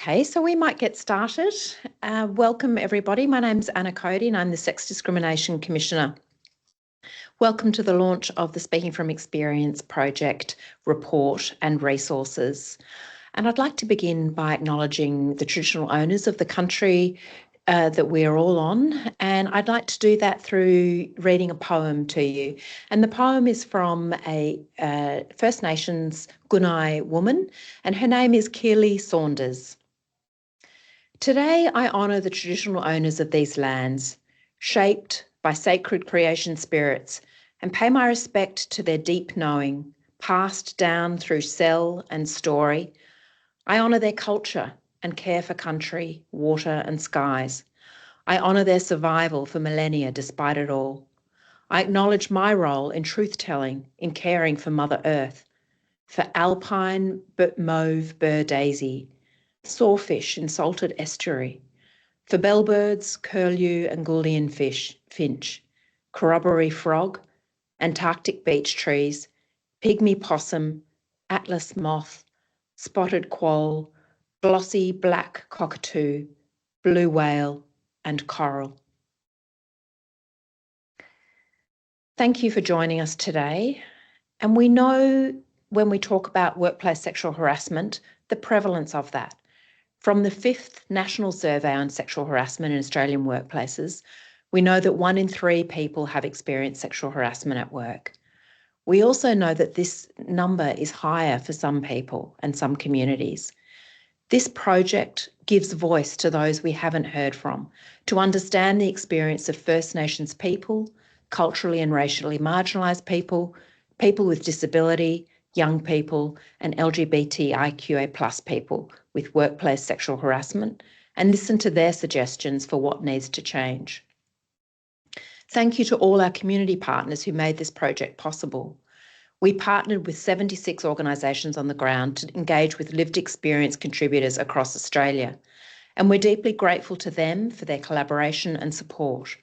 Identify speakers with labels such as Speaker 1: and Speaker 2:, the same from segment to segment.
Speaker 1: Okay, so we might get started. Welcome everybody. My name's Anna Cody and I'm the Sex Discrimination Commissioner. Welcome to the launch of the Speaking from Experience project report and resources. And I'd like to begin by acknowledging the traditional owners of the country that we're all on. And I'd like to do that through reading a poem to you. And the poem is from a First Nations Gunai woman, and her name is Keely Saunders. Today, I honour the traditional owners of these lands, shaped by sacred creation spirits, and pay my respect to their deep knowing, passed down through cell and story. I honour their culture and care for country, water and skies. I honour their survival for millennia despite it all. I acknowledge my role in truth-telling, in caring for Mother Earth, for alpine mauve bur daisy, sawfish in salted estuary, for bellbirds, curlew and Gouldian finch, corroboree frog, Antarctic beech trees, pygmy possum, atlas moth, spotted quoll, glossy black cockatoo, blue whale and coral. Thank you for joining us today. And we know when we talk about workplace sexual harassment, the prevalence of that. From the 5th National Survey on Sexual Harassment in Australian Workplaces, we know that 1 in 3 people have experienced sexual harassment at work. We also know that this number is higher for some people and some communities. This project gives voice to those we haven't heard from, to understand the experience of First Nations people, culturally and racially marginalised people, people with disability, young people and LGBTQA plus people with workplace sexual harassment, and listen to their suggestions for what needs to change. Thank you to all our community partners who made this project possible. We partnered with 76 organisations on the ground to engage with lived experience contributors across Australia, and we're deeply grateful to them for their collaboration and support.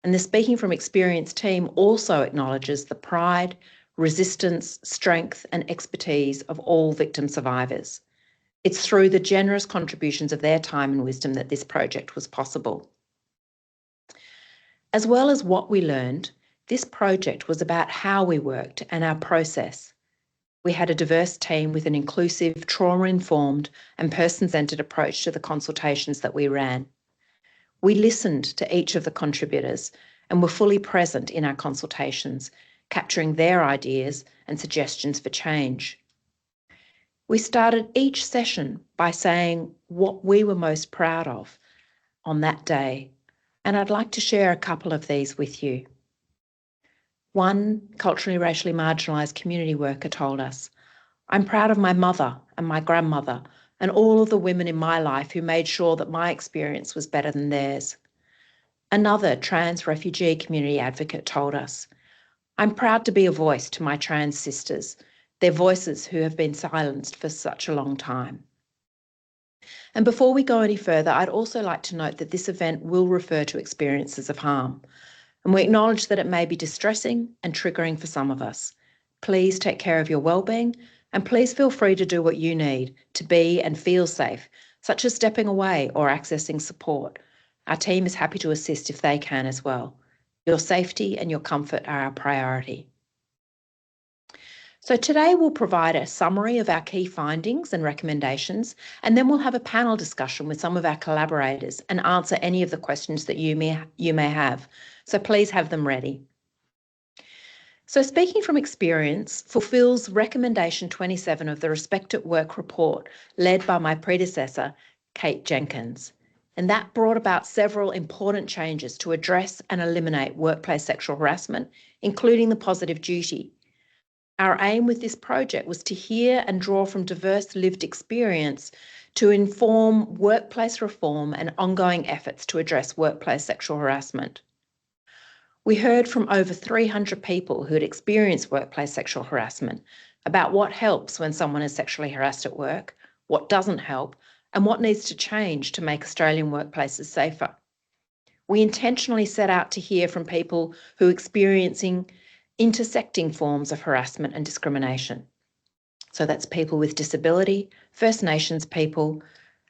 Speaker 1: And the Speaking from Experience team also acknowledges the pride, resistance, strength and expertise of all victim survivors. It's through the generous contributions of their time and wisdom that this project was possible. As well as what we learned, this project was about how we worked and our process. We had a diverse team with an inclusive, trauma-informed and person-centred approach to the consultations that we ran. We listened to each of the contributors and were fully present in our consultations, capturing their ideas and suggestions for change. We started each session by saying what we were most proud of on that day, and I'd like to share a couple of these with you. One culturally, racially marginalised community worker told us, "I'm proud of my mother and my grandmother and all of the women in my life who made sure that my experience was better than theirs." Another trans refugee community advocate told us, "I'm proud to be a voice to my trans sisters, their voices who have been silenced for such a long time." And before we go any further, I'd also like to note that this event will refer to experiences of harm, and we acknowledge that it may be distressing and triggering for some of us. Please take care of your wellbeing, and please feel free to do what you need to be and feel safe, such as stepping away or accessing support. Our team is happy to assist if they can as well. Your safety and your comfort are our priority. So today we'll provide a summary of our key findings and recommendations, and then we'll have a panel discussion with some of our collaborators and answer any of the questions that you may have. So please have them ready. So Speaking from Experience fulfills recommendation 27 of the Respect at Work report led by my predecessor, Kate Jenkins. And that brought about several important changes to address and eliminate workplace sexual harassment, including the positive duty. Our aim with this project was to hear and draw from diverse lived experience to inform workplace reform and ongoing efforts to address workplace sexual harassment. We heard from over 300 people who had experienced workplace sexual harassment about what helps when someone is sexually harassed at work, what doesn't help, and what needs to change to make Australian workplaces safer. We intentionally set out to hear from people who are experiencing intersecting forms of harassment and discrimination. So that's people with disability, First Nations people,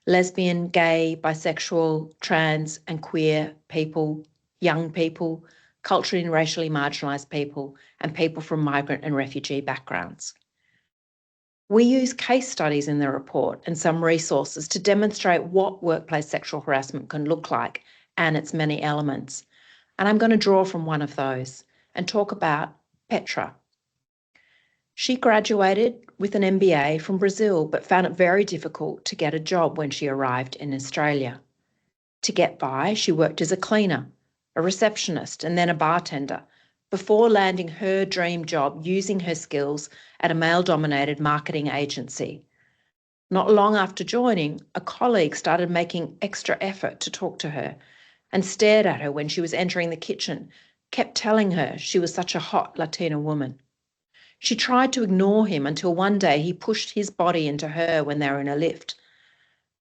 Speaker 1: lesbian, gay, bisexual, trans and queer people, young people, culturally and racially marginalised people, and people from migrant and refugee backgrounds. We use case studies in the report and some resources to demonstrate what workplace sexual harassment can look like and its many elements. And I'm going to draw from one of those and talk about Petra. She graduated with an MBA from Brazil, but found it very difficult to get a job when she arrived in Australia. To get by, she worked as a cleaner, a receptionist, and then a bartender, before landing her dream job using her skills at a male-dominated marketing agency. Not long after joining, a colleague started making extra effort to talk to her and stared at her when she was entering the kitchen, kept telling her she was such a hot Latina woman. She tried to ignore him until one day he pushed his body into her when they were in a lift.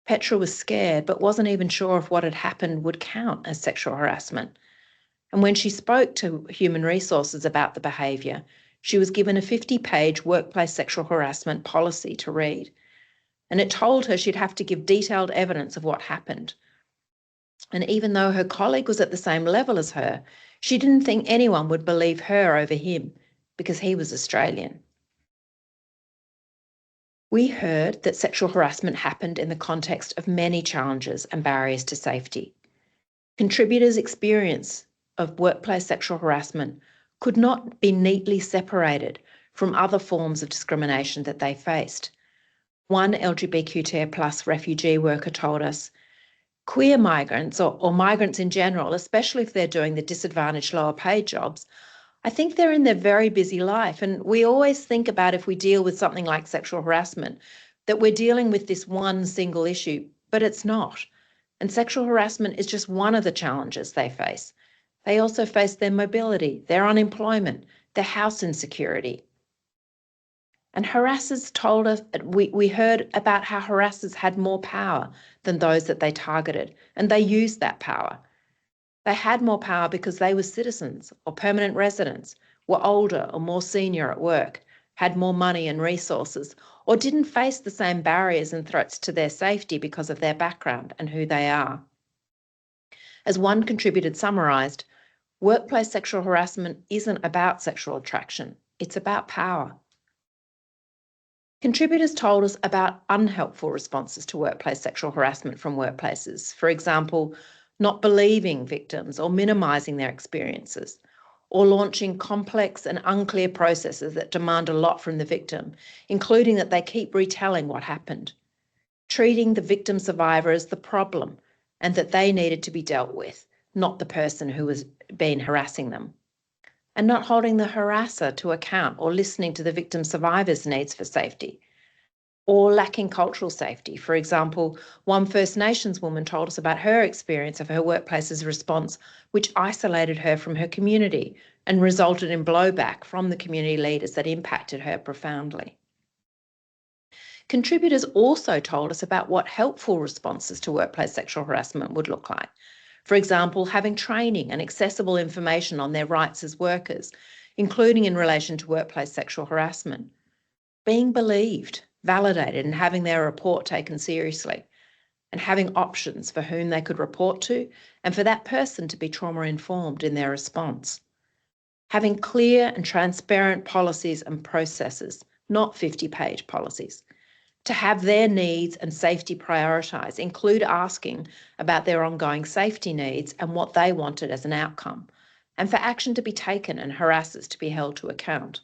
Speaker 1: Petra was scared, but wasn't even sure if what had happened would count as sexual harassment. And when she spoke to Human Resources about the behaviour, she was given a 50-page workplace sexual harassment policy to read. And it told her she'd have to give detailed evidence of what happened. And even though her colleague was at the same level as her, she didn't think anyone would believe her over him because he was Australian. We heard that sexual harassment happened in the context of many challenges and barriers to safety. Contributors' experience of workplace sexual harassment could not be neatly separated from other forms of discrimination that they faced. One LGBTQA+ refugee worker told us, queer migrants or migrants in general, especially if they're doing the disadvantaged lower paid jobs, I think they're in their very busy life. And we always think about if we deal with something like sexual harassment, that we're dealing with this one single issue, but it's not. And sexual harassment is just one of the challenges they face. They also face their mobility, their unemployment, their house insecurity. And harassers told us, we heard about how harassers had more power than those that they targeted, and they used that power. They had more power because they were citizens or permanent residents, were older or more senior at work, had more money and resources, or didn't face the same barriers and threats to their safety because of their background and who they are. As one contributor summarised, workplace sexual harassment isn't about sexual attraction, it's about power. Contributors told us about unhelpful responses to workplace sexual harassment from workplaces. For example, not believing victims or minimising their experiences, or launching complex and unclear processes that demand a lot from the victim, including that they keep retelling what happened, treating the victim survivor as the problem and that they needed to be dealt with, not the person who was been harassing them, and not holding the harasser to account or listening to the victim survivor's needs for safety, or lacking cultural safety. For example, one First Nations woman told us about her experience of her workplace's response, which isolated her from her community and resulted in blowback from the community leaders that impacted her profoundly. Contributors also told us about what helpful responses to workplace sexual harassment would look like. For example, having training and accessible information on their rights as workers, including in relation to workplace sexual harassment, being believed, validated, and having their report taken seriously, and having options for whom they could report to and for that person to be trauma-informed in their response. Having clear and transparent policies and processes, not 50-page policies. To have their needs and safety prioritised, include asking about their ongoing safety needs and what they wanted as an outcome, and for action to be taken and harassers to be held to account.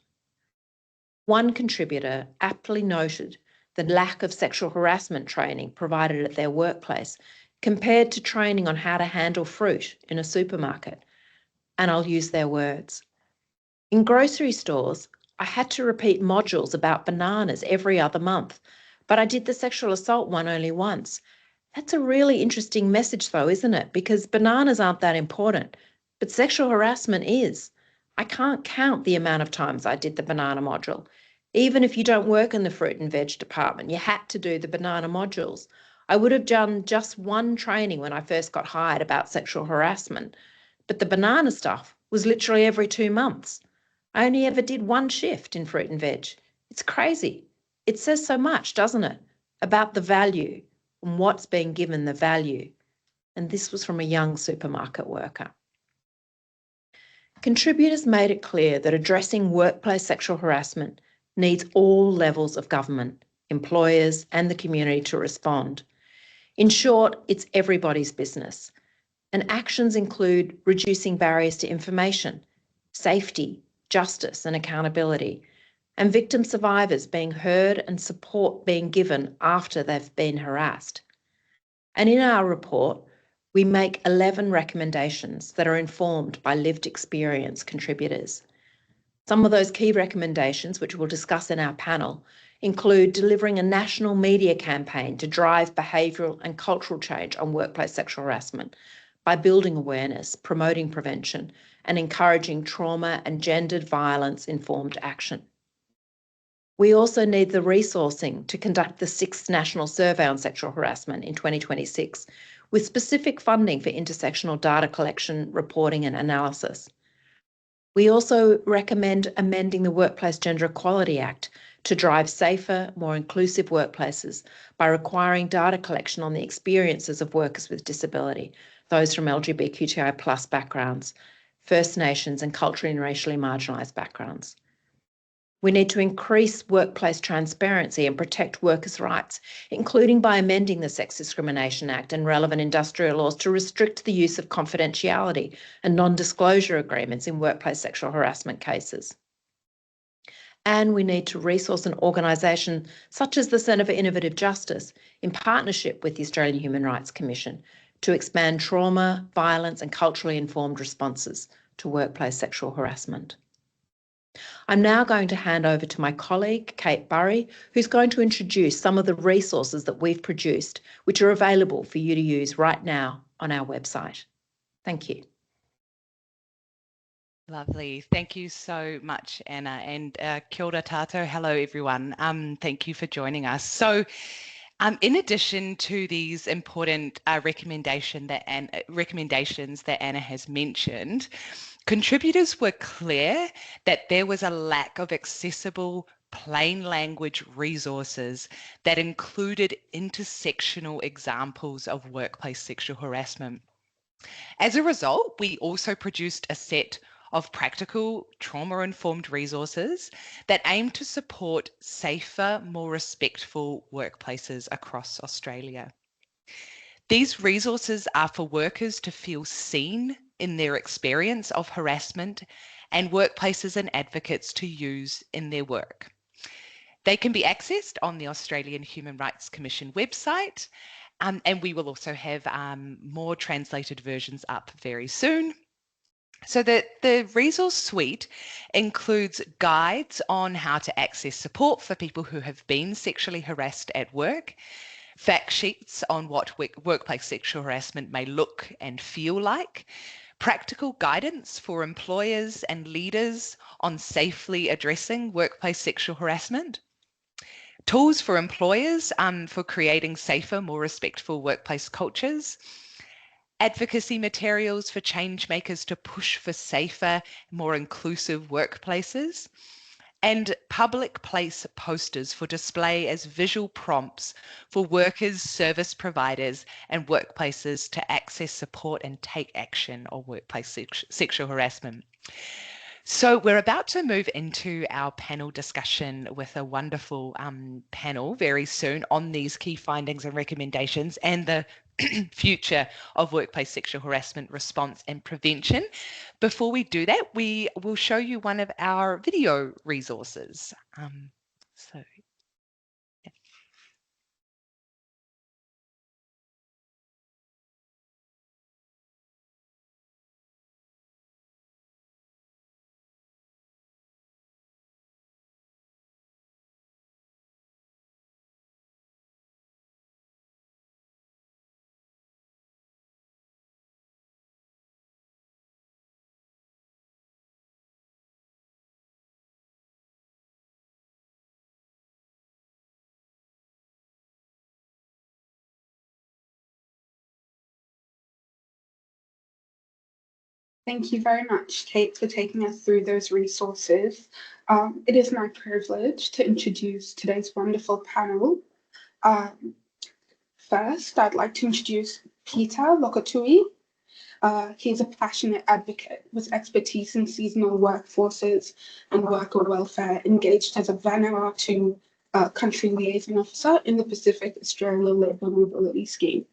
Speaker 1: One contributor aptly noted the lack of sexual harassment training provided at their workplace compared to training on how to handle fruit in a supermarket. And I'll use their words. In grocery stores, I had to repeat modules about bananas every other month, but I did the sexual assault one only once. That's a really interesting message though, isn't it? Because bananas aren't that important, but sexual harassment is. I can't count the amount of times I did the banana module. Even if you don't work in the fruit and veg department, you had to do the banana modules. I would have done just one training when I first got hired about sexual harassment, but the banana stuff was literally every 2 months. I only ever did one shift in fruit and veg. It's crazy. It says so much, doesn't it, about the value and what's being given the value. And this was from a young supermarket worker. Contributors made it clear that addressing workplace sexual harassment needs all levels of government, employers, and the community to respond. In short, it's everybody's business. And actions include reducing barriers to information, safety, justice, and accountability, and victim survivors being heard and support being given after they've been harassed. And in our report, we make 11 recommendations that are informed by lived experience contributors. Some of those key recommendations, which we'll discuss in our panel, include delivering a national media campaign to drive behavioural and cultural change on workplace sexual harassment by building awareness, promoting prevention, and encouraging trauma and gendered violence-informed action. We also need the resourcing to conduct the 6th National Survey on Sexual Harassment in 2026, with specific funding for intersectional data collection, reporting and analysis. We also recommend amending the Workplace Gender Equality Act to drive safer, more inclusive workplaces by requiring data collection on the experiences of workers with disability, those from LGBTQA+ backgrounds, First Nations and culturally and racially marginalised backgrounds. We need to increase workplace transparency and protect workers' rights, including by amending the Sex Discrimination Act and relevant industrial laws to restrict the use of confidentiality and non-disclosure agreements in workplace sexual harassment cases. And we need to resource an organisation such as the Centre for Innovative Justice in partnership with the Australian Human Rights Commission to expand trauma, violence and culturally informed responses to workplace sexual harassment. I'm now going to hand over to my colleague, Kate Burry, who's going to introduce some of the resources that we've produced, which are available for you to use right now on our website. Thank you.
Speaker 2: Lovely. Thank you so much, Anna, and kia ora tātou. Hello, everyone. Thank you for joining us. So, in addition to these important recommendations that Anna has mentioned, contributors were clear that there was a lack of accessible plain language resources that included intersectional examples of workplace sexual harassment. As a result, we also produced a set of practical trauma-informed resources that aim to support safer, more respectful workplaces across Australia. These resources are for workers to feel seen in their experience of harassment and workplaces and advocates to use in their work. They can be accessed on the Australian Human Rights Commission website, and we will also have more translated versions up very soon. So the resource suite includes guides on how to access support for people who have been sexually harassed at work, fact sheets on what workplace sexual harassment may look and feel like, practical guidance for employers and leaders on safely addressing workplace sexual harassment, tools for employers for creating safer, more respectful workplace cultures, advocacy materials for change makers to push for safer, more inclusive workplaces, and public place posters for display as visual prompts for workers, service providers, and workplaces to access support and take action on workplace sexual harassment. So we're about to move into our panel discussion with a wonderful panel very soon on these key findings and recommendations and the future of workplace sexual harassment response and prevention. Before we do that, we will show you one of our video resources.
Speaker 3: Thank you very much, Kate, for taking us through those resources. It is my privilege to introduce today's wonderful panel. First, I'd like to introduce Peter Lokotui. He's a passionate advocate with expertise in seasonal workforces and worker welfare, engaged as a Vanuatu country liaison officer in the Pacific Australia Labour Mobility Scheme.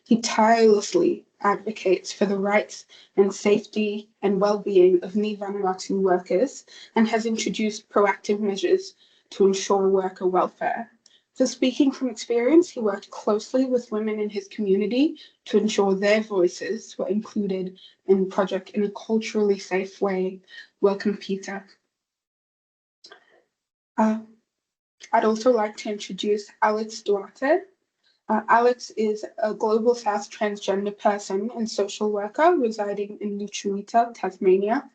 Speaker 3: He tirelessly advocates for the rights and safety and well-being of Ni Vanuatu workers and has introduced proactive measures to ensure worker welfare. For speaking from experience, he worked closely with women in his community to ensure their voices were included in the project in a culturally safe way. Welcome, Peter. I'd also like to introduce Alex Duarte. Alex is a Global South transgender person and social worker residing in Lutruwita, Tasmania,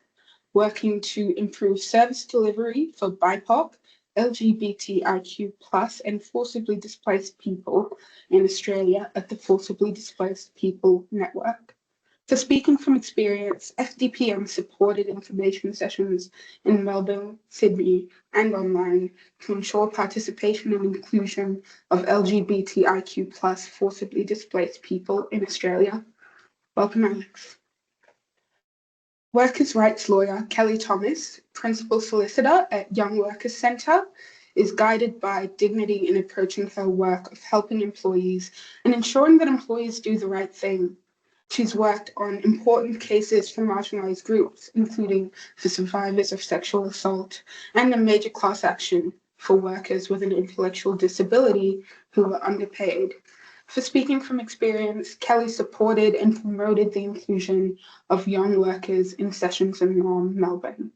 Speaker 3: working to improve service delivery for BIPOC, LGBTIQ+, and forcibly displaced people in Australia at the Forcibly Displaced People Network. For speaking from experience, FDPM supported information sessions in Melbourne, Sydney, and online to ensure participation and inclusion of LGBTIQ+ forcibly displaced people in Australia. Welcome, Alex. Workers' rights lawyer Kelly Thomas, principal solicitor at Young Workers Centre, is guided by dignity in approaching her work of helping employees and ensuring that employees do the right thing. She's worked on important cases for marginalised groups, including for survivors of sexual assault and a major class action for workers with an intellectual disability who were underpaid. For speaking from experience, Kelly supported and promoted the inclusion of young workers in sessions in Melbourne.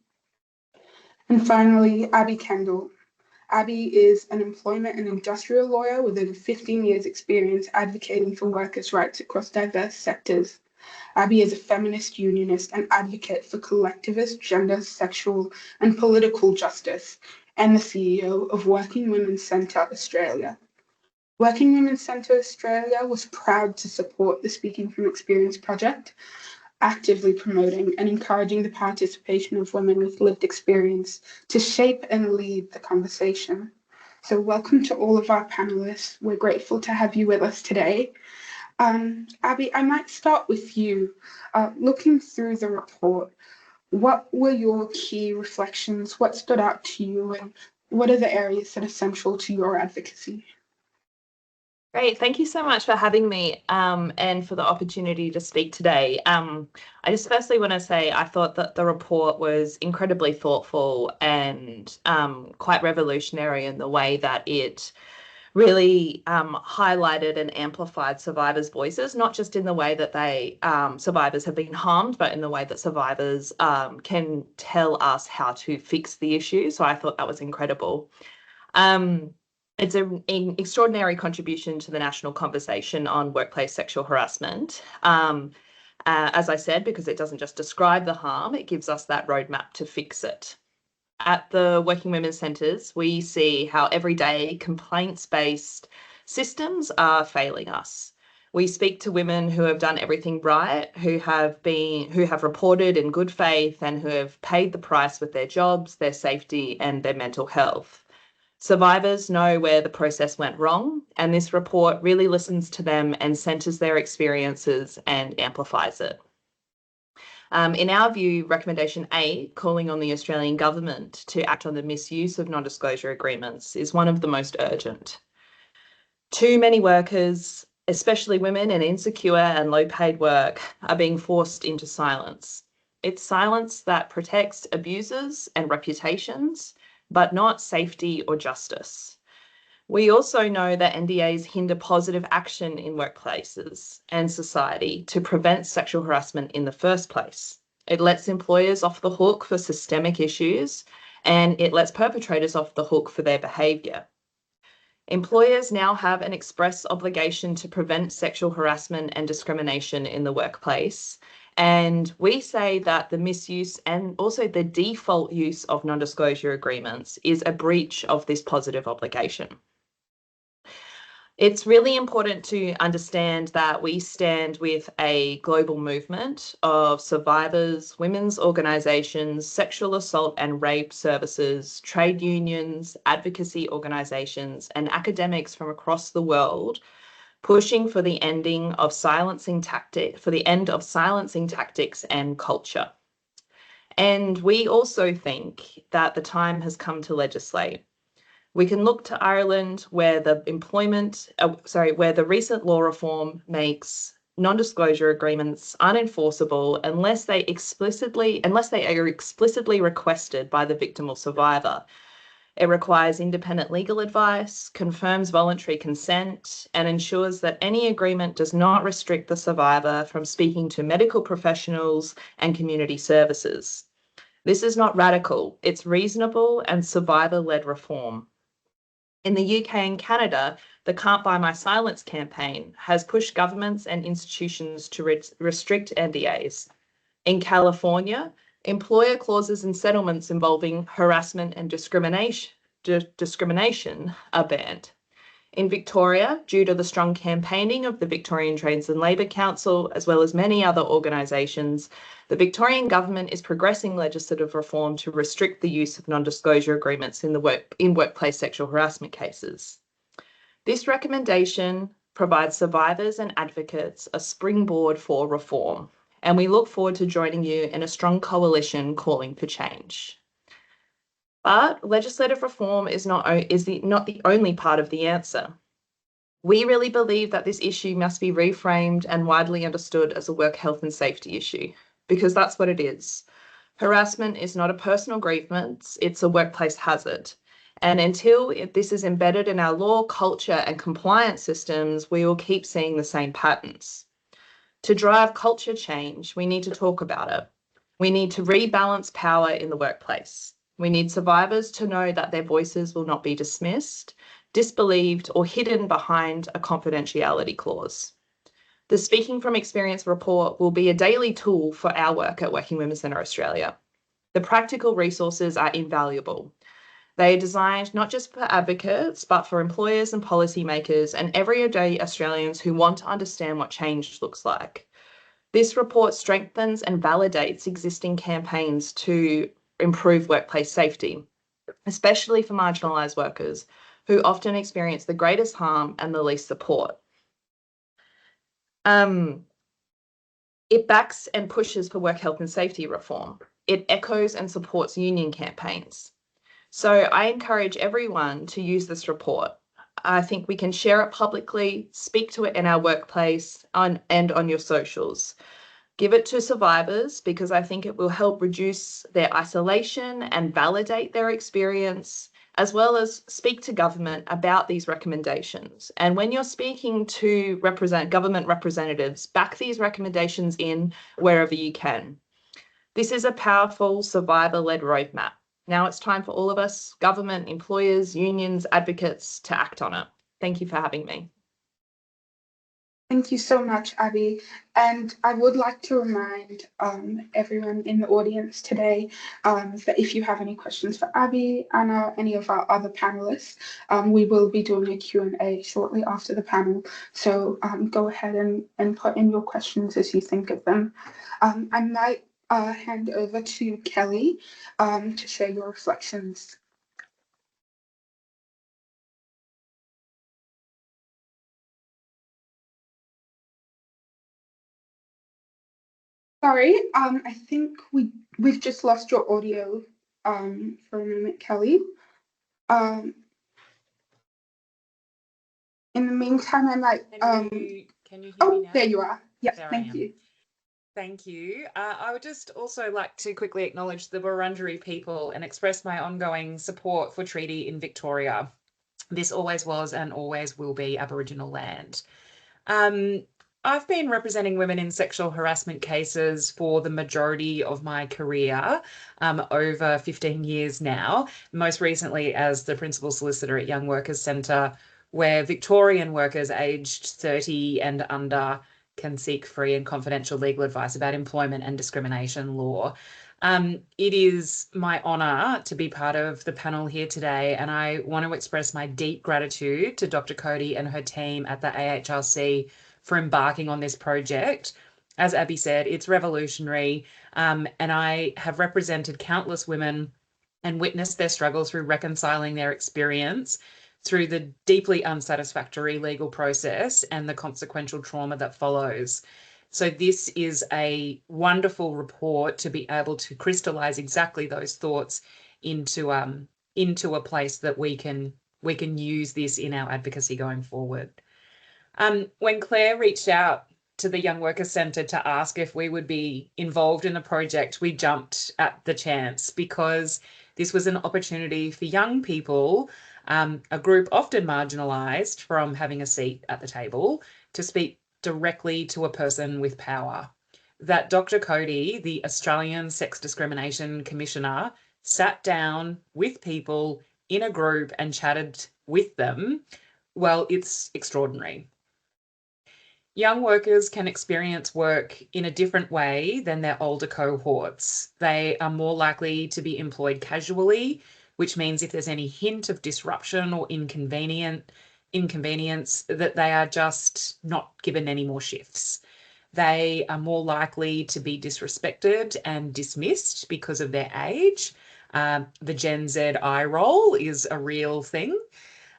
Speaker 3: And finally, Abby Kendall. Abby is an employment and industrial lawyer with over 15 years' experience advocating for workers' rights across diverse sectors. Abby is a feminist unionist and advocate for collectivist gender, sexual, and political justice, and the CEO of Working Women's Centre Australia. Working Women's Centre Australia was proud to support the Speaking from Experience project, actively promoting and encouraging the participation of women with lived experience to shape and lead the conversation. So welcome to all of our panelists. We're grateful to have you with us today. Abby, I might start with you. Looking through the report, what were your key reflections? What stood out to you, and what are the areas that are central to your advocacy?
Speaker 4: Great. Thank you so much for having me and for the opportunity to speak today. I just firstly want to say I thought that the report was incredibly thoughtful and quite revolutionary in the way that it really highlighted and amplified survivors' voices, not just in the way that survivors have been harmed, but in the way that survivors can tell us how to fix the issue. So I thought that was incredible. It's an extraordinary contribution to the national conversation on workplace sexual harassment. As I said, because it doesn't just describe the harm, it gives us that roadmap to fix it. At the Working Women's Centres, we see how everyday complaints-based systems are failing us. We speak to women who have done everything right, who have reported in good faith and who have paid the price with their jobs, their safety, and their mental health. Survivors know where the process went wrong, and this report really listens to them and centres their experiences and amplifies it. In our view, Recommendation 8, calling on the Australian Government to act on the misuse of non-disclosure agreements, is one of the most urgent. Too many workers, especially women in insecure and low-paid work, are being forced into silence. It's silence that protects abusers and reputations, but not safety or justice. We also know that NDAs hinder positive action in workplaces and society to prevent sexual harassment in the first place. It lets employers off the hook for systemic issues, and it lets perpetrators off the hook for their behaviour. Employers now have an express obligation to prevent sexual harassment and discrimination in the workplace. And we say that the misuse and also the default use of non-disclosure agreements is a breach of this positive obligation. It's really important to understand that we stand with a global movement of survivors, women's organisations, sexual assault and rape services, trade unions, advocacy organisations, and academics from across the world pushing for the end of silencing tactics and culture. And we also think that the time has come to legislate. We can look to Ireland, where the recent law reform makes non-disclosure agreements unenforceable unless they are explicitly requested by the victim or survivor. It requires independent legal advice, confirms voluntary consent, and ensures that any agreement does not restrict the survivor from speaking to medical professionals and community services. This is not radical, it's reasonable and survivor-led reform. In the UK and Canada, the Can't Buy My Silence campaign has pushed governments and institutions to restrict NDAs. In California, employer clauses in settlements involving harassment and discrimination are banned. In Victoria, due to the strong campaigning of the Victorian Trades and Labour Council, as well as many other organisations, the Victorian government is progressing legislative reform to restrict the use of non-disclosure agreements in workplace sexual harassment cases. This recommendation provides survivors and advocates a springboard for reform, and we look forward to joining you in a strong coalition calling for change. But legislative reform is not the only part of the answer. We really believe that this issue must be reframed and widely understood as a work health and safety issue, because that's what it is. Harassment is not a personal grievance, it's a workplace hazard. And until this is embedded in our law, culture, and compliance systems, we will keep seeing the same patterns. To drive culture change, we need to talk about it. We need to rebalance power in the workplace. We need survivors to know that their voices will not be dismissed, disbelieved, or hidden behind a confidentiality clause. The Speaking from Experience report will be a daily tool for our work at Working Women's Centre Australia. The practical resources are invaluable. They are designed not just for advocates, but for employers and policymakers and everyday Australians who want to understand what change looks like. This report strengthens and validates existing campaigns to improve workplace safety, especially for marginalised workers who often experience the greatest harm and the least support. It backs and pushes for work health and safety reform. It echoes and supports union campaigns. So I encourage everyone to use this report. I think we can share it publicly, speak to it in our workplace and on your socials. Give it to survivors because I think it will help reduce their isolation and validate their experience, as well as speak to government about these recommendations. And when you're speaking to government representatives, back these recommendations in wherever you can. This is a powerful survivor-led roadmap. Now it's time for all of us, government, employers, unions, advocates, to act on it. Thank you for having me.
Speaker 3: Thank you so much, Abby. And I would like to remind everyone in the audience today that if you have any questions for Abby, Anna, any of our other panelists, we will be doing a Q&A shortly after the panel. So go ahead and put in your questions as you think of them. I might hand over to Kelly to share your reflections. Sorry, I think we've just lost your audio for a moment, Kelly. In the meantime, I might.
Speaker 5: Can you hear me now?
Speaker 3: There you are. Yes,
Speaker 5: there
Speaker 3: thank you.
Speaker 5: Thank you. I would just also like to quickly acknowledge the Wurundjeri people and express my ongoing support for treaty in Victoria. This always was and always will be Aboriginal land. I've been representing women in sexual harassment cases for the majority of my career, over 15 years now, most recently as the Principal Solicitor at Young Workers Centre, where Victorian workers aged 30 and under can seek free and confidential legal advice about employment and discrimination law. It is my honour to be part of the panel here today, and I want to express my deep gratitude to Dr. Cody and her team at the AHRC for embarking on this project. As Abby said, it's revolutionary, and I have represented countless women and witnessed their struggle through reconciling their experience through the deeply unsatisfactory legal process and the consequential trauma that follows. So this is a wonderful report to be able to crystallise exactly those thoughts into a place that we can use this in our advocacy going forward. When Claire reached out to the Young Workers Centre to ask if we would be involved in the project, we jumped at the chance because this was an opportunity for young people, a group often marginalised from having a seat at the table, to speak directly to a person with power. That Dr. Cody, the Australian Sex Discrimination Commissioner, sat down with people in a group and chatted with them, well, it's extraordinary. Young workers can experience work in a different way than their older cohorts. They are more likely to be employed casually, which means if there's any hint of disruption or inconvenience, that they are just not given any more shifts. They are more likely to be disrespected and dismissed because of their age. The Gen Z eye roll is a real thing.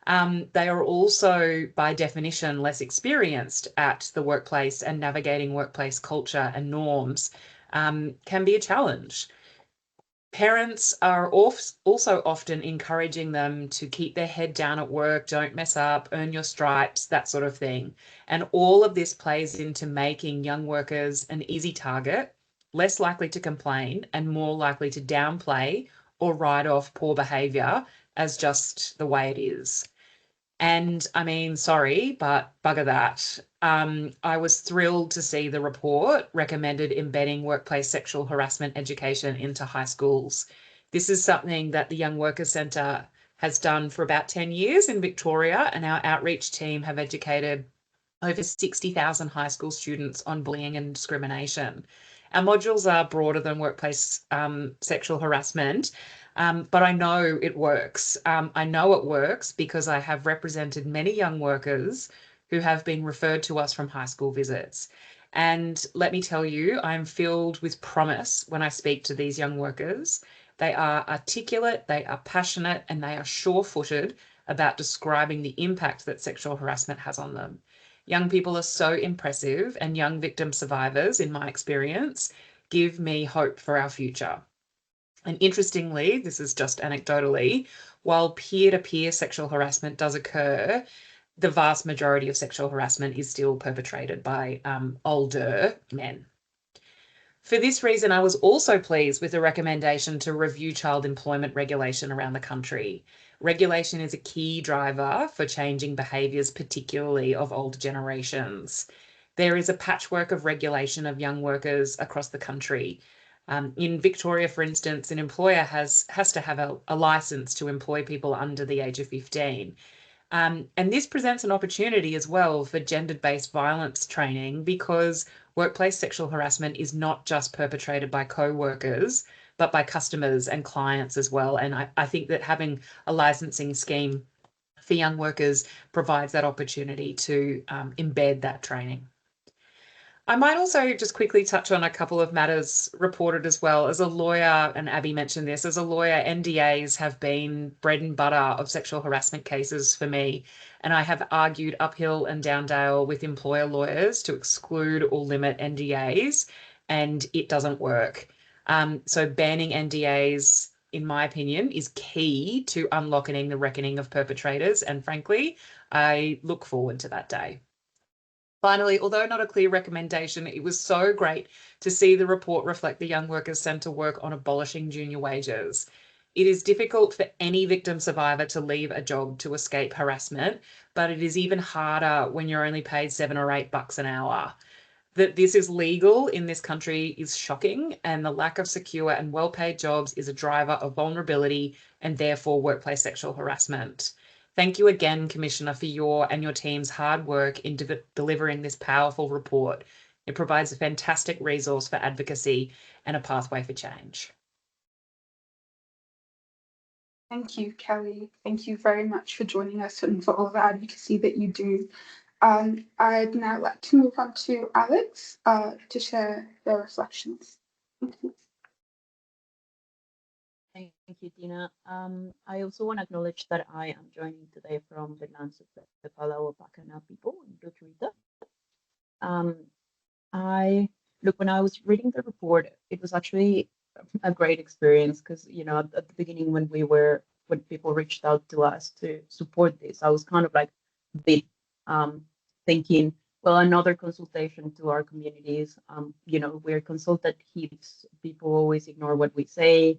Speaker 5: They are also, by definition, less experienced at the workplace, and navigating workplace culture and norms can be a challenge. Parents are also often encouraging them to keep their head down at work, don't mess up, earn your stripes, that sort of thing. And all of this plays into making young workers an easy target, less likely to complain, and more likely to downplay or write off poor behaviour as just the way it is. And I mean, sorry, but bugger that. I was thrilled to see the report recommended embedding workplace sexual harassment education into high schools. This is something that the Young Workers Centre has done for about 10 years in Victoria, and our outreach team have educated over 60,000 high school students on bullying and discrimination. Our modules are broader than workplace sexual harassment, but I know it works. I know it works because I have represented many young workers who have been referred to us from high school visits. And let me tell you, I'm filled with promise when I speak to these young workers. They are articulate, they are passionate, and they are sure-footed about describing the impact that sexual harassment has on them. Young people are so impressive, and young victim survivors, in my experience, give me hope for our future. And interestingly, this is just anecdotally, while peer-to-peer sexual harassment does occur, the vast majority of sexual harassment is still perpetrated by older men. For this reason, I was also pleased with the recommendation to review child employment regulation around the country. Regulation is a key driver for changing behaviours, particularly of older generations. There is a patchwork of regulation of young workers across the country. In Victoria, for instance, an employer has to have a licence to employ people under the age of 15. And this presents an opportunity as well for gender-based violence training, because workplace sexual harassment is not just perpetrated by co-workers, but by customers and clients as well. And I think that having a licensing scheme for young workers provides that opportunity to embed that training. I might also just quickly touch on a couple of matters reported as well. As a lawyer, and Abby mentioned this, as a lawyer, NDAs have been bread and butter of sexual harassment cases for me. And I have argued uphill and down dale with employer lawyers to exclude or limit NDAs, and it doesn't work. So banning NDAs, in my opinion, is key to unlocking the reckoning of perpetrators. And frankly, I look forward to that day. Finally, although not a clear recommendation, it was so great to see the report reflect the Young Workers Centre work on abolishing junior wages. It is difficult for any victim survivor to leave a job to escape harassment, but it is even harder when you're only paid $7 or $8 an hour. That this is legal in this country is shocking, and the lack of secure and well-paid jobs is a driver of vulnerability and therefore workplace sexual harassment. Thank you again, Commissioner, for your and your team's hard work in delivering this powerful report. It provides a fantastic resource for advocacy and a pathway for change.
Speaker 3: Thank you, Kelly. Thank you very much for joining us and for all the advocacy that you do. I'd now like to move on to Alex to share their reflections.
Speaker 6: Thank you, Dina. I also want to acknowledge that I am joining today from the lands of the Palau Pakana people in Lutrita. I look, when I was reading the report, it was actually a great experience because, you know, at the beginning when people reached out to us to support this, I was kind of like a bit thinking, well, another consultation to our communities. You know, we're consulted heaps. People always ignore what we say.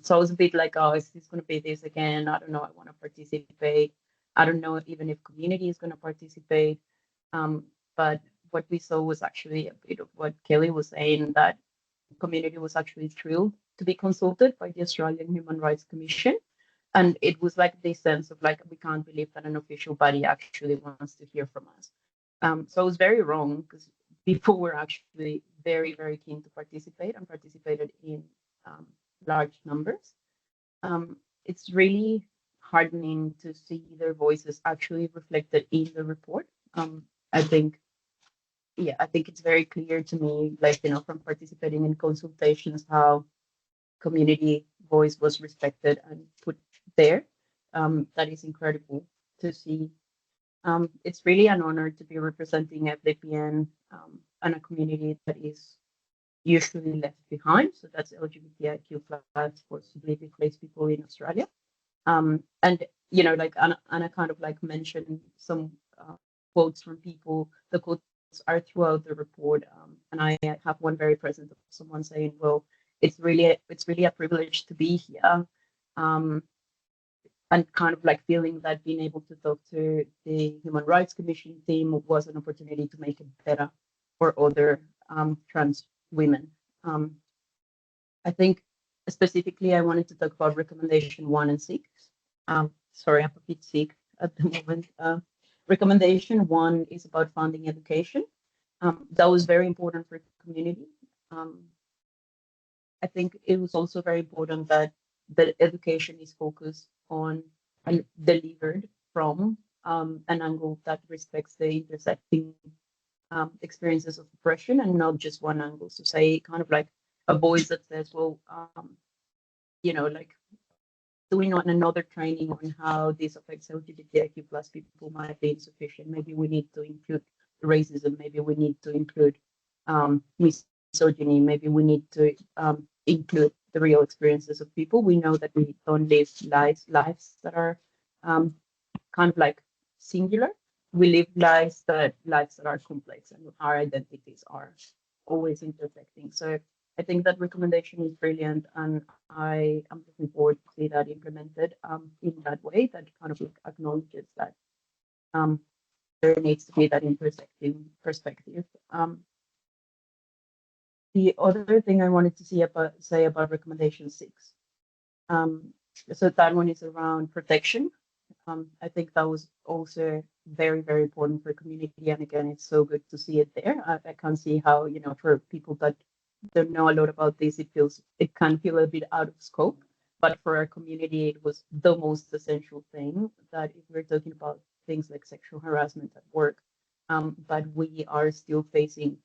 Speaker 6: So I was a bit like, oh, is this going to be this again? I don't know. I want to participate. I don't know even if community is going to participate. But what we saw was actually a bit of what Kelly was saying, that community was actually thrilled to be consulted by the Australian Human Rights Commission. And it was like this sense of like, we can't believe that an official body actually wants to hear from us. So I was very wrong because people were actually very, very keen to participate and participated in large numbers. It's really heartening to see their voices actually reflected in the report. I think it's very clear to me, like, you know, from participating in consultations, how community voice was respected and put there. That is incredible to see. It's really an honor to be representing FDPN and a community that is usually left behind. So that's LGBTIQ plus forcibly displaced people in Australia. And, you know, like Anna kind of like mentioned some quotes from people. The quotes are throughout the report. And I have one very present of someone saying, well, it's really a privilege to be here. And kind of like feeling that being able to talk to the Human Rights Commission team was an opportunity to make it better for other trans women. I think specifically I wanted to talk about recommendation 1 and 6. Sorry, I'm a bit sick at the moment. Recommendation 1 is about funding education. That was very important for the community. I think it was also very important that the education is focused on and delivered from an angle that respects the intersecting experiences of oppression and not just one angle. So say kind of like a voice that says, well, you know, like doing on another training on how this affects LGBTIQ plus people might be insufficient. Maybe we need to include racism. Maybe we need to include misogyny. Maybe we need to include the real experiences of people. We know that we don't live lives that are kind of like singular. We live lives that are complex, and our identities are always intersecting. So I think that recommendation is brilliant, and I am looking forward to see that implemented in that way that kind of like acknowledges that there needs to be that intersecting perspective. The other thing I wanted to say about recommendation 6. So that one is around protection. I think that was also very, very important for community. And again, it's so good to see it there. I can't see how, you know, for people that don't know a lot about this, it can feel a bit out of scope. But for our community, it was the most essential thing, that if we're talking about things like sexual harassment at work, but we are still facing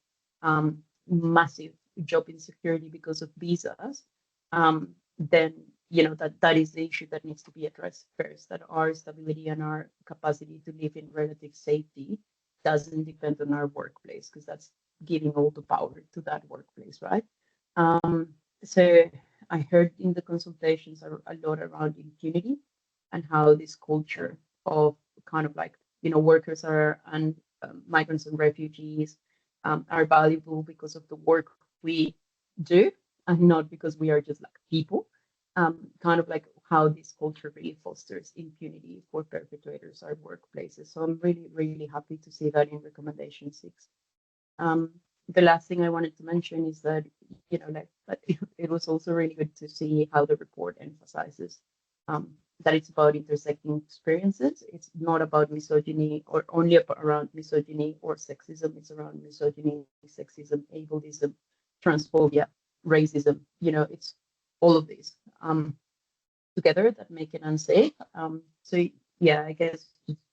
Speaker 6: massive job insecurity because of visas, then, you know, that is the issue that needs to be addressed first, that our stability and our capacity to live in relative safety doesn't depend on our workplace, because that's giving all the power to that workplace, right? So I heard in the consultations a lot around impunity and how this culture of kind of like, you know, workers and migrants and refugees are valuable because of the work we do and not because we are just like people. Kind of like how this culture really fosters impunity for perpetrators at workplaces. So I'm really, really happy to see that in recommendation 6. The last thing I wanted to mention is that, you know, like, it was also really good to see how the report emphasizes that it's about intersecting experiences. It's not about misogyny or only around misogyny or sexism. It's around misogyny, sexism, ableism, transphobia, racism. You know, it's all of these together that make it unsafe. So yeah, I guess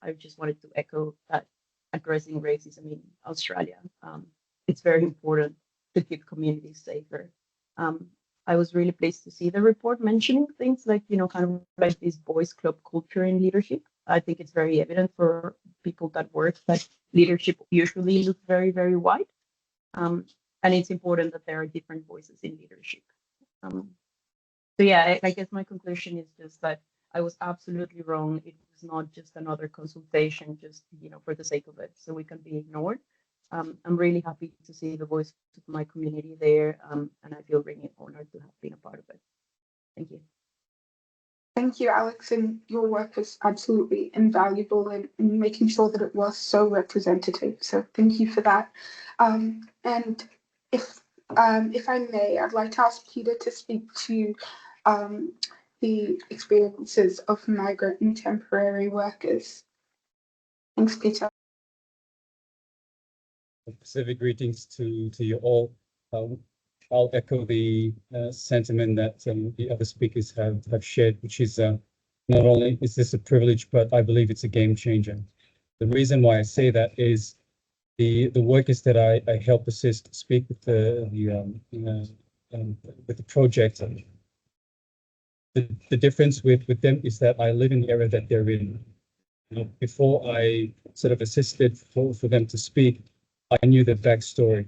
Speaker 6: I just wanted to echo that addressing racism in Australia. It's very important to keep communities safer. I was really pleased to see the report mentioning things like, kind of like this boys club culture in leadership. I think it's very evident for people that work that leadership usually looks very, very white. And it's important that there are different voices in leadership. So yeah, I guess my conclusion is just that I was absolutely wrong. It was not just another consultation, just for the sake of it, so we can be ignored. I'm really happy to see the voice of my community there, and I feel really honored to have been a part of it. Thank you.
Speaker 3: Thank you, Alex, and your work was absolutely invaluable in making sure that it was so representative. So thank you for that. And if I may, I'd like to ask Peter to speak to the experiences of migrant and temporary workers. Thanks, Peter.
Speaker 7: Pacific greetings to you all. I'll echo the sentiment that the other speakers have shared, which is not only is this a privilege, but I believe it's a game changer. The reason why I say that is the workers that I help assist speak with the project. The difference with them is that I live in the area that they're in. Before I sort of assisted for them to speak, I knew the backstory.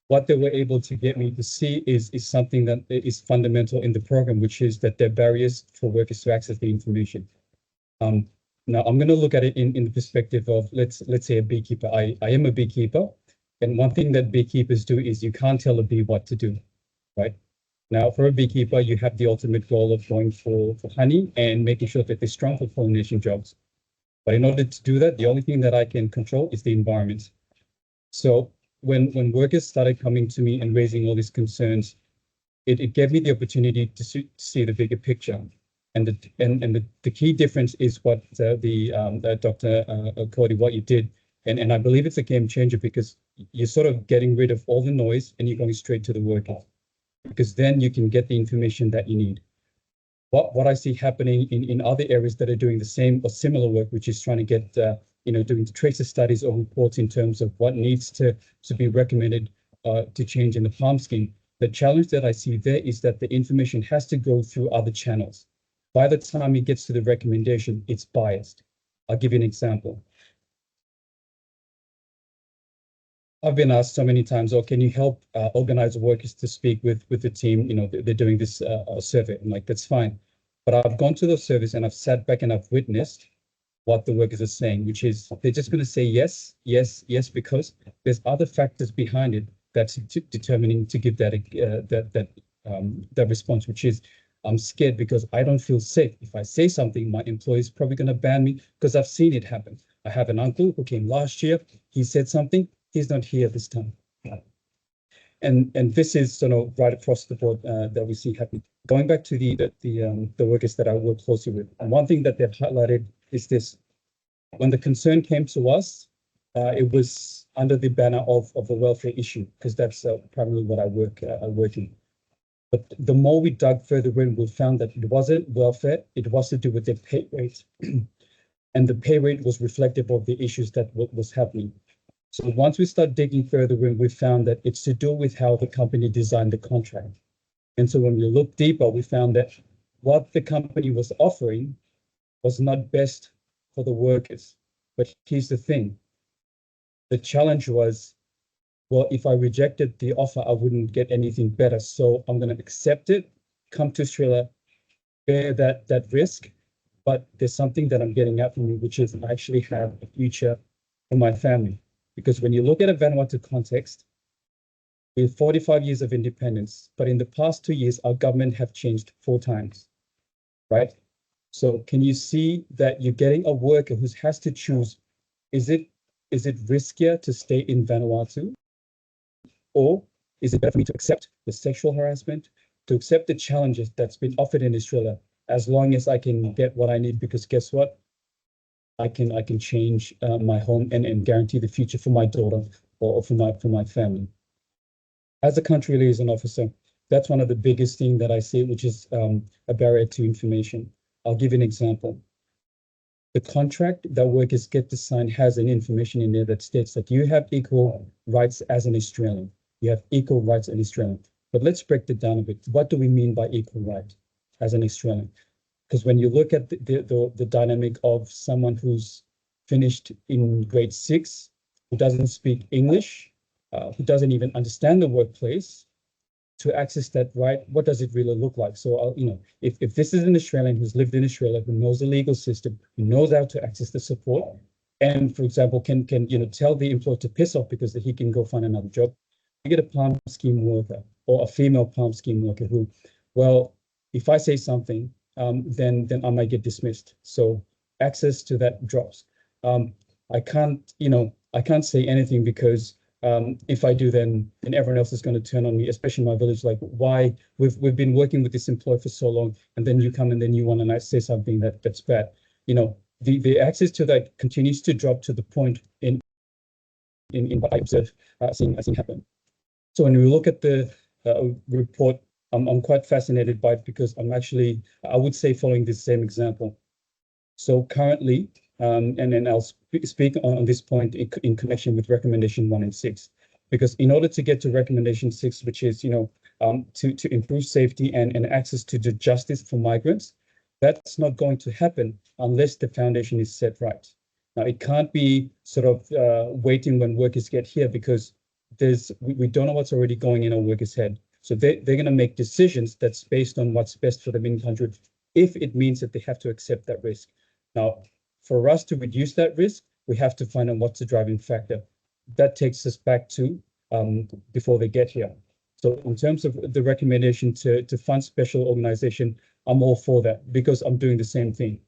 Speaker 7: What they were able to get me to see is something that is fundamental in the program, which is that there are barriers for workers to access the information. Now, I'm going to look at it in the perspective of, let's say, a beekeeper. I am a beekeeper, and one thing that beekeepers do is you can't tell a bee what to do, right? Now, for a beekeeper, you have the ultimate goal of going for honey and making sure that they're strong for pollination jobs. But in order to do that, the only thing that I can control is the environment. So when workers started coming to me and raising all these concerns, it gave me the opportunity to see the bigger picture. And the key difference is what Dr. Cody, what you did. And I believe it's a game changer because you're sort of getting rid of all the noise and you're going straight to the worker, because then you can get the information that you need. What I see happening in other areas that are doing the same or similar work, which is trying to get, doing tracer studies or reports in terms of what needs to be recommended to change in the farm scheme. The challenge that I see there is that the information has to go through other channels. By the time it gets to the recommendation, it's biased. I'll give you an example. I've been asked so many times, oh, can you help organize workers to speak with the team? They're doing this survey. I'm like, that's fine. But I've gone to those surveys and I've sat back and I've witnessed what the workers are saying, which is they're just going to say yes, yes, yes, because there's other factors behind it that's determining to give that response, which is I'm scared because I don't feel safe. If I say something, my employer is probably going to ban me because I've seen it happen. I have an uncle who came last year. He said something. He's not here this time. And this is right across the board that we see happening. Going back to the workers that I work closely with, and one thing that they've highlighted is this: when the concern came to us, it was under the banner of the welfare issue, because that's primarily what I work in. But the more we dug further in, we found that it wasn't welfare; it was to do with their pay rate, and the pay rate was reflective of the issues that was happening. So once we start digging further in, we found that it's to do with how the company designed the contract. And so when we looked deeper, we found that what the company was offering was not best for the workers. But here's the thing. The challenge was, well, if I rejected the offer, I wouldn't get anything better. So I'm going to accept it, come to Australia, bear that risk. But there's something that I'm getting at from you, which is I actually have a future for my family. Because when you look at a Vanuatu context, we have 45 years of independence, but in the past 2 years, our government have changed 4 times, right? So can you see that you're getting a worker who has to choose, is it riskier to stay in Vanuatu? Or is it better for me to accept the sexual harassment, to accept the challenges that's been offered in Australia, as long as I can get what I need? Because guess what? I can change my home and guarantee the future for my daughter or for my family. As a country liaison officer, that's one of the biggest things that I see, which is a barrier to information. I'll give you an example. The contract that workers get to sign has an information in there that states that you have equal rights as an Australian. You have equal rights as an Australian. But let's break it down a bit. What do we mean by equal right as an Australian? Because when you look at the dynamic of someone who's finished in grade 6, who doesn't speak English, who doesn't even understand the workplace, to access that right, what does it really look like? So, if this is an Australian who's lived in Australia, who knows the legal system, who knows how to access the support, and, for example, can tell the employer to piss off because he can go find another job, you get a palm scheme worker or a female palm scheme worker who, well, if I say something, then I might get dismissed. So access to that drops. I can't say anything because if I do, then everyone else is going to turn on me, especially in my village. Like, why we've been working with this employer for so long, and then you come and then you want to say something that's bad. The access to that continues to drop to the point in what I observe seeing happen. So when we look at the report, I'm quite fascinated by it because I'm actually, I would say, following this same example. So currently, and then I'll speak on this point in connection with recommendation 1 and 6, because in order to get to recommendation 6, which is, to improve safety and access to the justice for migrants, that's not going to happen unless the foundation is set right. Now, it can't be sort of waiting when workers get here, because we don't know what's already going in our workers' head. So they're going to make decisions that's based on what's best for them in country, if it means that they have to accept that risk. Now, for us to reduce that risk, we have to find out what's the driving factor. That takes us back to before they get here. So in terms of the recommendation to fund special organization, I'm all for that because I'm doing the same thing.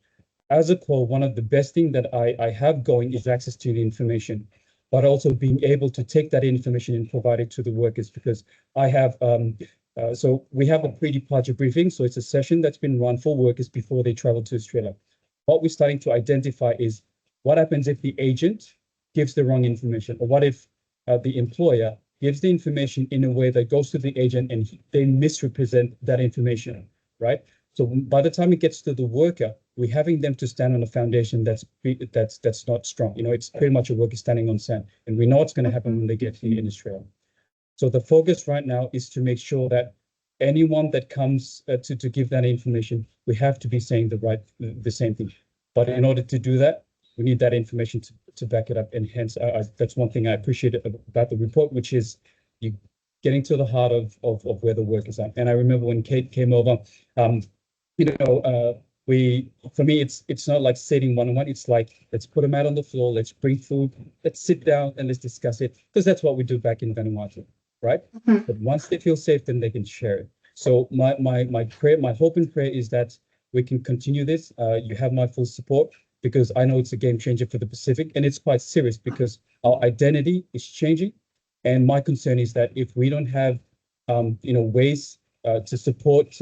Speaker 7: As a core, one of the best things that I have going is access to the information, but also being able to take that information and provide it to the workers, because I have, so we have a pre-departure briefing. So it's a session that's been run for workers before they travel to Australia. What we're starting to identify is what happens if the agent gives the wrong information, or what if the employer gives the information in a way that goes to the agent and they misrepresent that information, right? So by the time it gets to the worker, we're having them to stand on a foundation that's not strong. It's pretty much a worker standing on sand, and we know what's going to happen when they get here in Australia. So the focus right now is to make sure that anyone that comes to give that information, we have to be saying the same thing. But in order to do that, we need that information to back it up. And hence, that's one thing I appreciate about the report, which is you getting to the heart of where the workers are. And I remember when Kate came over, for me, it's not like sitting one-on-one. It's like, let's put them out on the floor, let's bring food, let's sit down and let's discuss it, because that's what we do back in Vanuatu, right? Mm-hmm. But once they feel safe, then they can share it. So my prayer, my hope and prayer is that we can continue this. You have my full support, because I know it's a game changer for the Pacific, and it's quite serious because our identity is changing. And my concern is that if we don't have, ways to support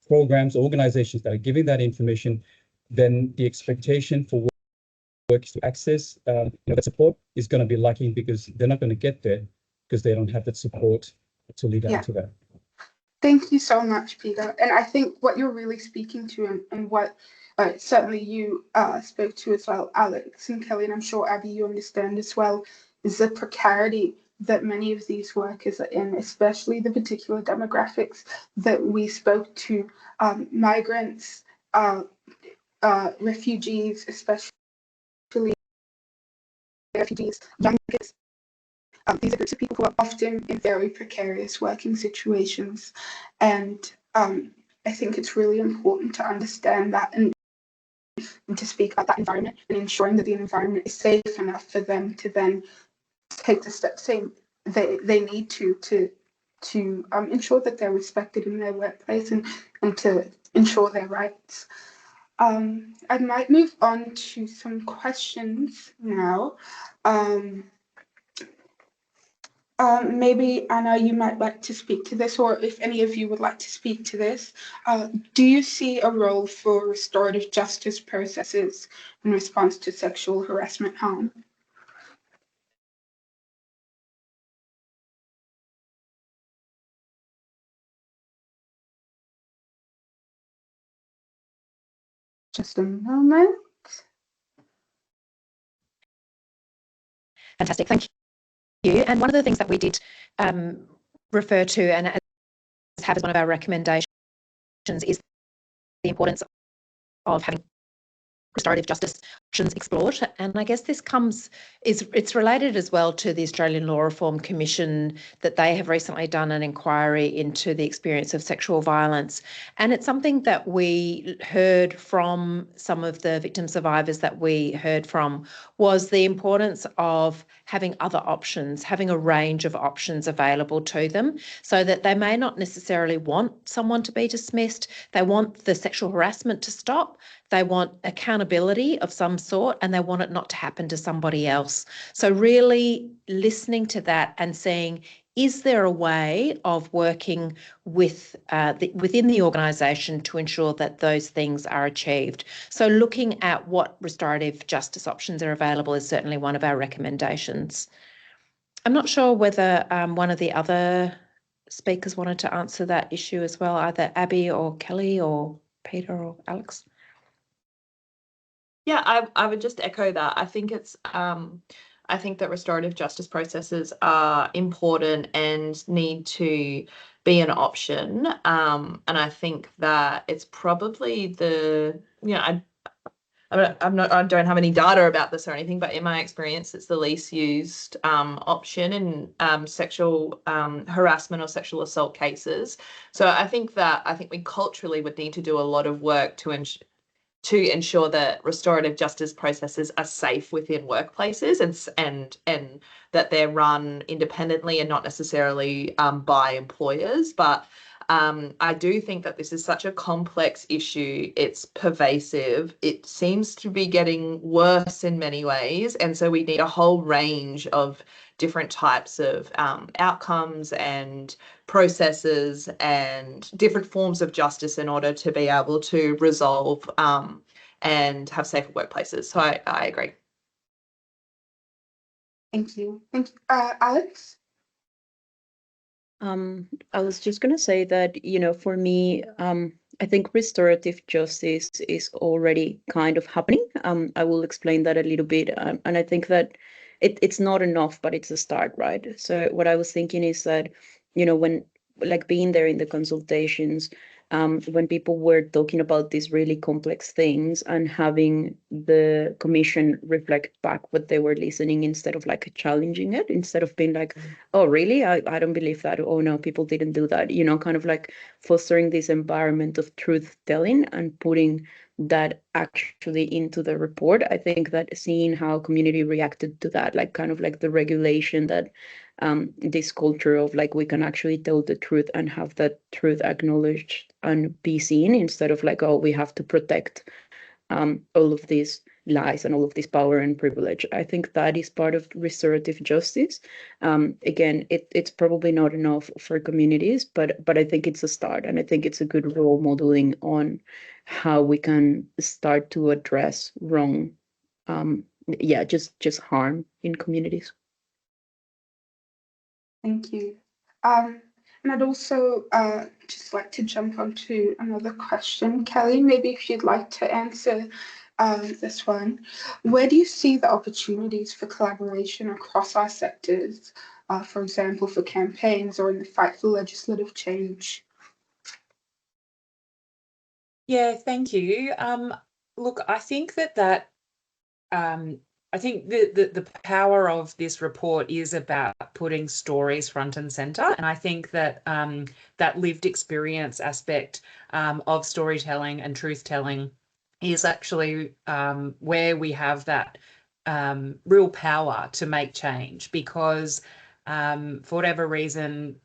Speaker 7: programs, organizations that are giving that information, then the expectation for workers to access that support is going to be lacking, because they're not going to get there because they don't have that support to lead up to that.
Speaker 3: Thank you so much, Peter. And I think what you're really speaking to, and what certainly you spoke to as well, Alex and Kelly, and I'm sure, Abby, you understand as well, is the precarity that many of these workers are in, especially the particular demographics that we spoke to, migrants, refugees, especially refugees, young kids. These are groups of people who are often in very precarious working situations. And I think it's really important to understand that and to speak about that environment, and ensuring that the environment is safe enough for them to then take the steps they need to ensure that they're respected in their workplace and to ensure their rights. I might move on to some questions now. Maybe, Anna, you might like to speak to this, or if any of you would like to speak to this. Do you see a role for restorative justice processes in response to sexual harassment harm? Just a moment.
Speaker 1: Fantastic, thank you. And one of the things that we did refer to, and have as one of our recommendations is the importance of having restorative justice options explored. And I guess this it's related as well to the Australian Law Reform Commission, that they have recently done an inquiry into the experience of sexual violence. And it's something that we heard from some of the victim survivors that we heard from, was the importance of having other options, having a range of options available to them, so that they may not necessarily want someone to be dismissed. They want the sexual harassment to stop. They want accountability of some sort, and they want it not to happen to somebody else. So really listening to that and seeing, is there a way of working with within the organisation to ensure that those things are achieved? So looking at what restorative justice options are available is certainly one of our recommendations. I'm not sure whether one of the other speakers wanted to answer that issue as well, either Abby or Kelly or Peter or Alex.
Speaker 4: Yeah, I would just echo that. I think I think that restorative justice processes are important and need to be an option. And I think that it's probably I don't have any data about this or anything, but in my experience, it's the least used option in sexual harassment or sexual assault cases. So I think we culturally would need to do a lot of work to ensure that restorative justice processes are safe within workplaces and that they're run independently and not necessarily by employers. But I do think that this is such a complex issue. It's pervasive. It seems to be getting worse in many ways. And so we need a whole range of different types of outcomes and processes and different forms of justice in order to be able to resolve and have safer workplaces. So I agree.
Speaker 3: Thank you. Thank you. Alex?
Speaker 6: I was just going to say that, for me, I think restorative justice is already kind of happening. I will explain that a little bit. And I think that it's not enough, but it's a start, right? So what I was thinking is that, when like being there in the consultations, when people were talking about these really complex things and having the commission reflect back what they were listening instead of like challenging it, instead of being like, oh, really? I don't believe that. Oh, no, people didn't do that. Kind of like fostering this environment of truth telling and putting that actually into the report. I think that seeing how community reacted to that, like kind of like the regulation that this culture of like we can actually tell the truth and have that truth acknowledged and be seen, instead of like, oh, we have to protect all of these lies and all of this power and privilege. I think that is part of restorative justice. Again, it's probably not enough for communities, but I think it's a start, and I think it's a good role modeling on how we can start to address wrong, just harm in communities.
Speaker 3: Thank you. And I'd also just like to jump onto another question. Kelly, maybe if you'd like to answer this one. Where do you see the opportunities for collaboration across our sectors, for example, for campaigns or in the fight for legislative change?
Speaker 5: Yeah, thank you. Look, I think that I think the power of this report is about putting stories front and center, and I think that that lived experience aspect of storytelling and truth telling is actually where we have that real power to make change, because for whatever reason,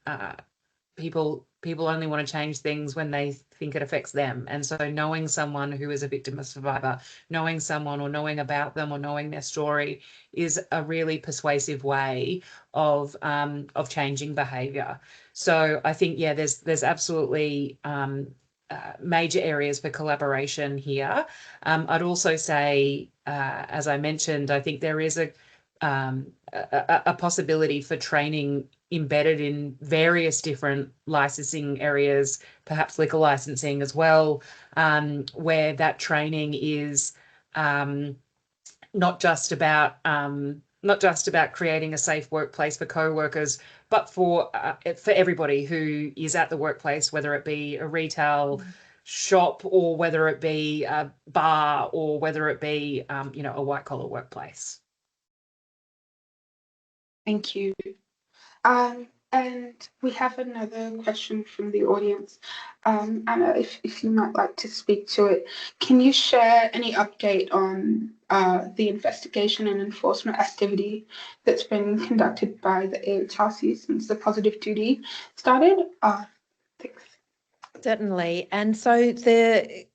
Speaker 5: people only want to change things when they think it affects them. And so knowing someone who is a victim or survivor, knowing someone or knowing about them or knowing their story is a really persuasive way of changing behavior. So I think, yeah, there's absolutely major areas for collaboration here. I'd also say, as I mentioned, I think there is a possibility for training embedded in various different licensing areas, perhaps liquor licensing as well, where that training is not just about not just about creating a safe workplace for co-workers, but for everybody who is at the workplace, whether it be a retail shop or whether it be a bar or whether it be, a white-collar workplace.
Speaker 3: Thank you. And we have another question from the audience. Anna, if you might like to speak to it, can you share any update on the investigation and enforcement activity that's been conducted by the AHRC since the positive duty started? Thanks.
Speaker 1: Certainly. And so the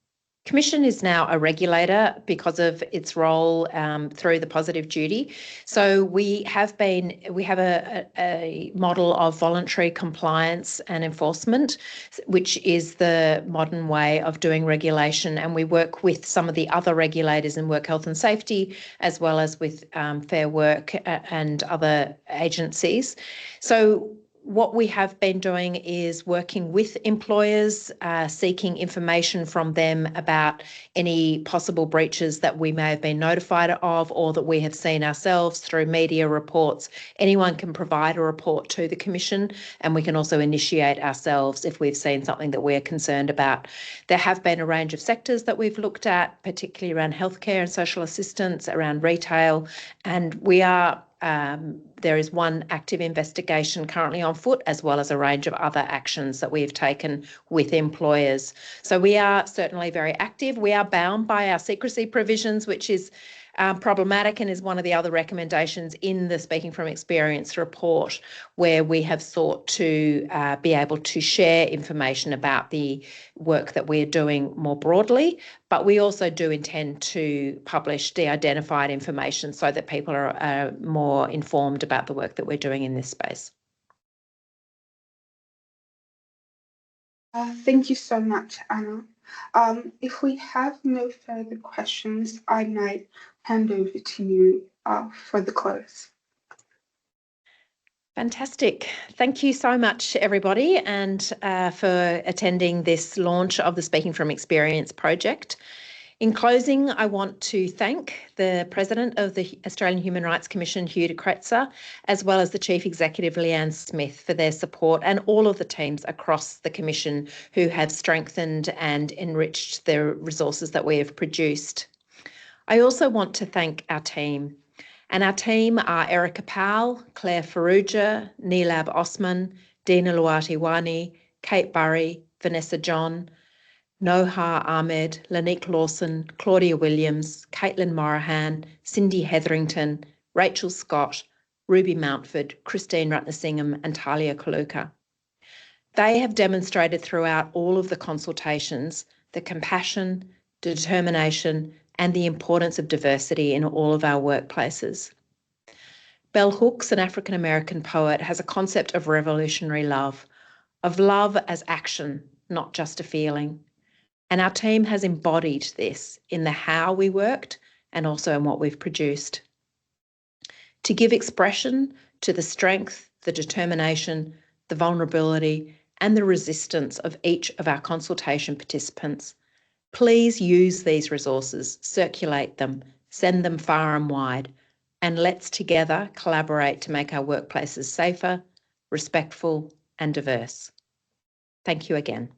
Speaker 1: Commission is now a regulator because of its role through the positive duty. So we have a model of voluntary compliance and enforcement, which is the modern way of doing regulation. And we work with some of the other regulators in work health and safety, as well as with Fair Work and other agencies. So what we have been doing is working with employers, seeking information from them about any possible breaches that we may have been notified of or that we have seen ourselves through media reports. Anyone can provide a report to the Commission, and we can also initiate ourselves if we've seen something that we're concerned about. There have been a range of sectors that we've looked at, particularly around healthcare and social assistance, around retail, and there is one active investigation currently on foot, as well as a range of other actions that we have taken with employers. So we are certainly very active. We are bound by our secrecy provisions, which is problematic and is one of the other recommendations in the Speaking from Experience report, where we have sought to be able to share information about the work that we are doing more broadly, but we also do intend to publish de-identified information so that people are more informed about the work that we're doing in this space.
Speaker 3: Thank you so much, Anna. If we have no further questions, I might hand over to you for the close.
Speaker 1: Fantastic. Thank you so much, everybody, and for attending this launch of the Speaking from Experience project. In closing, I want to thank the President of the Australian Human Rights Commission, Hugh de Kretser, as well as the Chief Executive, Leanne Smith, for their support, and all of the teams across the Commission who have strengthened and enriched the resources that we have produced. I also want to thank our team. And our team are Erica Powell, Claire Farrugia, Neelab Osman, Dina Luati-Wani, Kate Burry, Vanessa John, Noha Ahmed, Lanique Lawson, Claudia Williams, Caitlin Morahan, Cindy Hetherington, Rachel Scott, Ruby Mountford, Christine Ratnasingham and Talia Kaluka. They have demonstrated throughout all of the consultations the compassion, determination and the importance of diversity in all of our workplaces. Bell Hooks, an African-American poet, has a concept of revolutionary love as action, not just a feeling. And our team has embodied this in the how we worked and also in what we've produced. To give expression to the strength, the determination, the vulnerability, and the resistance of each of our consultation participants, please use these resources, circulate them, send them far and wide, and let's together collaborate to make our workplaces safer, respectful, and diverse. Thank you again.